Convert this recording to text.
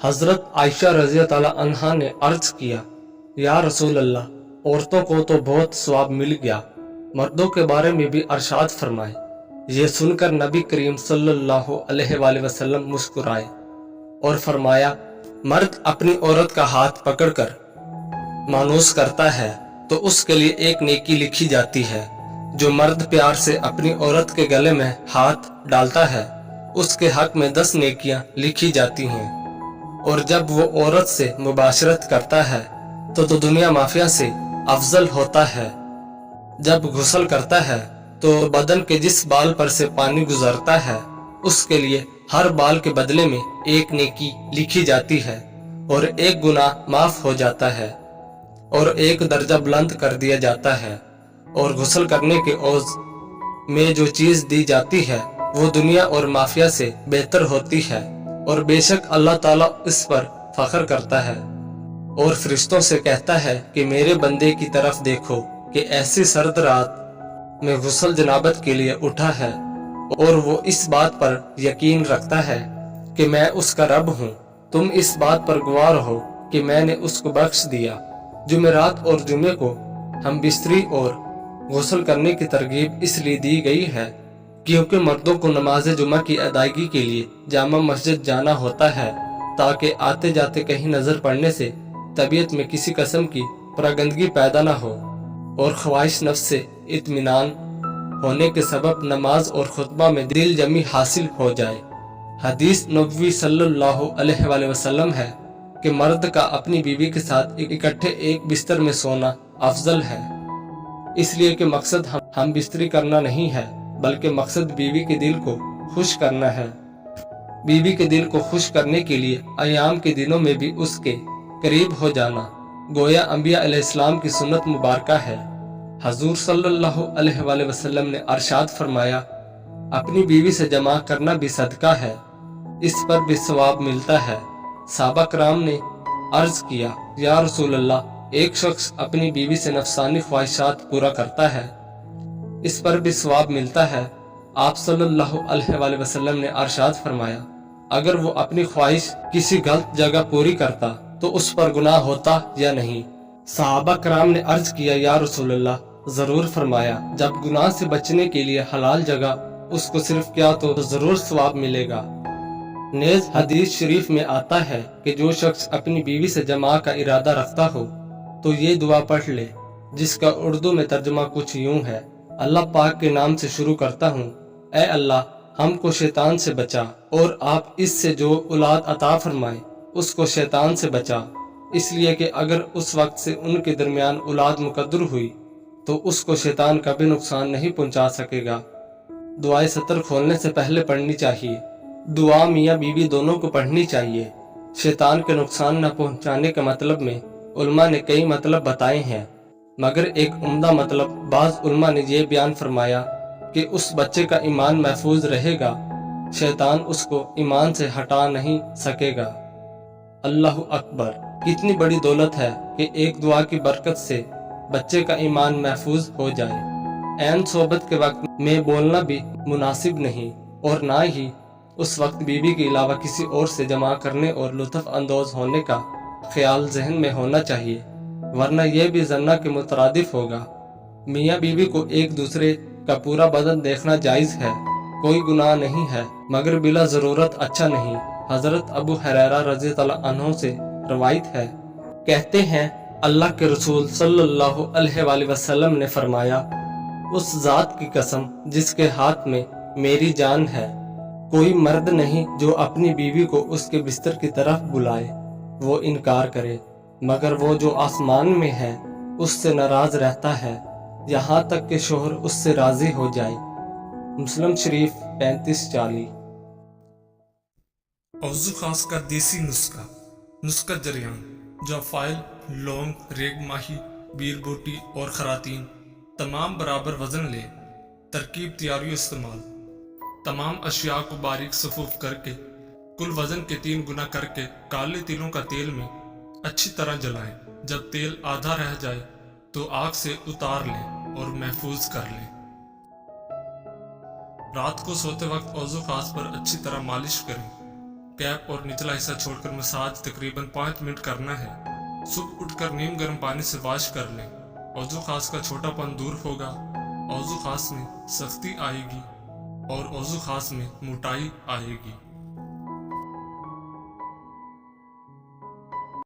हजरत आयशा रज़ी ताला अन्हा ने अर्ज किया, या रसूल अल्लाह, औरतों को तो बहुत सवाब मिल गया, मर्दों के बारे में भी अरशाद फरमाए। ये सुनकर नबी करीम सल्लल्लाहु अलैहि वसल्लम मुस्कुराए और फरमाया, मर्द अपनी औरत का हाथ पकड़कर मानूस करता है तो उसके लिए एक नेकी लिखी जाती है। जो मर्द प्यार से अपनी औरत के गले में हाथ डालता है उसके हक में 10 नेकियां लिखी जाती हैं। और जब वो औरत से मुबाशरत करता है तो दुनिया माफिया से अफजल होता है। जब गुस्ल करता है तो बदन के जिस बाल पर से पानी गुजरता है उसके लिए हर बाल के बदले में एक नेकी लिखी जाती है और एक गुनाह माफ हो जाता है और एक दर्जा बुलंद कर दिया जाता है। और गुस्ल करने के औज में जो चीज दी जाती है वो दुनिया और माफिया से बेहतर होती है और बेशक अल्लाह ताला इस पर फख्र करता है और फरिश्तों से कहता है कि मेरे बंदे की तरफ देखो कि ऐसी सर्द रात में गुस्ल जनाबत के लिए उठा है और वो इस बात पर यकीन रखता है कि मैं उसका रब हूँ। तुम इस बात पर गवाह हो कि मैंने उसको बख्श दिया। जुमेरात और जुमे को हम बिस्तरी और गुस्ल करने की तरगीब इसलिए दी गई है क्योंकि मर्दों को नमाज जुमा की अदायगी के लिए जामा मस्जिद जाना होता है ताकि आते जाते कहीं नजर पड़ने से तबीयत में किसी किस्म की प्रागंदगी पैदा न हो और ख्वाहिश नफ्स से इत्मीनान होने के सबब नमाज और खुतबा में दिल जमी हासिल हो जाए। हदीस नबवी सल्लल्लाहु अलैहि वसल्लम है कि मर्द का अपनी बीवी के साथ इकट्ठे एक बिस्तर में सोना अफजल है, इसलिए कि मकसद हम बिस्तरी करना नहीं है बल्कि मकसद बीवी के दिल को खुश करना है। बीवी के दिल को खुश करने के लिए अयाम के दिनों में भी उसके करीब हो जाना गोया अंबिया अलैहिस्सलाम की सुन्नत मुबारका है। हजूर सल्लल्लाहु अलैहि वसल्लम ने अरशाद फरमाया, अपनी बीवी से जमा करना भी सदका है, इस पर भी सवाब मिलता है। साहबा कराम ने अर्ज किया, या रसूल अल्लाह, एक शख्स अपनी बीवी से नफसानी ख्वाहिशात पूरा करता है, इस पर भी सवाब मिलता है। आप सल्लल्लाहु अलैहि वसल्लम ने अरशाद फरमाया, अगर वो अपनी ख्वाहिश किसी गलत जगह पूरी करता तो उस पर गुनाह होता या नहीं। सहाबा कराम ने अर्ज किया, या रसूल अल्लाह, जरूर। फरमाया, जब गुनाह से बचने के लिए हलाल जगह उसको सिर्फ किया तो जरूर सवाब मिलेगा। नेज हदीस शरीफ में आता है कि जो शख्स अपनी बीवी से जमा का इरादा रखता हो तो ये दुआ पढ़ ले, जिसका उर्दू में तर्जुमा कुछ यूं है, अल्लाह पाक के नाम से शुरू करता हूँ, ऐ अल्लाह, हमको शैतान से बचा और आप इससे जो औलाद अता फरमाए उसको शैतान से बचा, इसलिए कि अगर उस वक्त से उनके दरमियान औलाद मुकद्दर हुई तो उसको शैतान कभी नुकसान नहीं पहुंचा सकेगा। दुआए सतर खोलने से पहले पढ़नी चाहिए। दुआ मियाँ बीवी दोनों को पढ़नी चाहिए। शैतान के नुकसान न पहुंचाने के मतलब में उल्मा ने कई मतलब बताए हैं, मगर एक उम्दा मतलब बाज उल्मा ने यह बयान फरमाया कि उस बच्चे का ईमान महफूज रहेगा, शैतान उसको ईमान से हटा नहीं सकेगा। अल्लाहु अकबर। कितनी बड़ी दौलत है कि एक दुआ की बरकत से बच्चे का ईमान महफूज हो जाए। ऐन सोबत के वक्त में बोलना भी मुनासिब नहीं और ना ही उस वक्त बीवी के अलावा किसी और से जमा करने और लुत्फ अंदोज होने का ख्याल जहन में होना चाहिए, वरना यह भी जन्ना के मुतरादिफ होगा। मियाँ बीवी को एक दूसरे का पूरा बदन देखना जायज है, कोई गुनाह नहीं है, मगर बिला जरूरत अच्छा नहीं। हजरत अबू हुरैरा रज़ी अल्लाह अन्हु से रवायत है, कहते हैं अल्लाह के रसूल सल्लल्लाहु अलैहि वसल्लम ने फरमाया, उस जात की कसम जिसके हाथ में मेरी जान है, कोई मर्द नहीं जो अपनी बीवी को उसके बिस्तर की तरफ बुलाए वो इनकार करे, मगर वो जो आसमान में है उससे नाराज रहता है यहाँ तक कि शोहर उससे राजी हो जाए। मुस्लिम शरीफ 3540। औज़ु खास का देसी नुस्खा जरियान, जवाफाइल, लौंग, रेग माही, बीर बोटी और खरातीन तमाम बराबर वजन ले। तरकीब तैयारी इस्तेमाल, तमाम अशिया को बारीक सफूफ करके कुल वजन के 3 गुना करके काले तिलों का तेल में अच्छी तरह जलाएं। जब तेल आधा रह जाए तो आग से उतार लें और महफूज कर लें। रात को सोते वक्त औज़ु खास पर अच्छी तरह मालिश करें। कैप और निचला हिस्सा छोड़कर मसाज तकरीबन 5 मिनट करना है। सुबह उठकर नीम गर्म पानी से वॉश कर लें। औजू खास का छोटापन दूर होगा, औजू खास में सख्ती आएगी और औजू खास में मोटाई आएगी।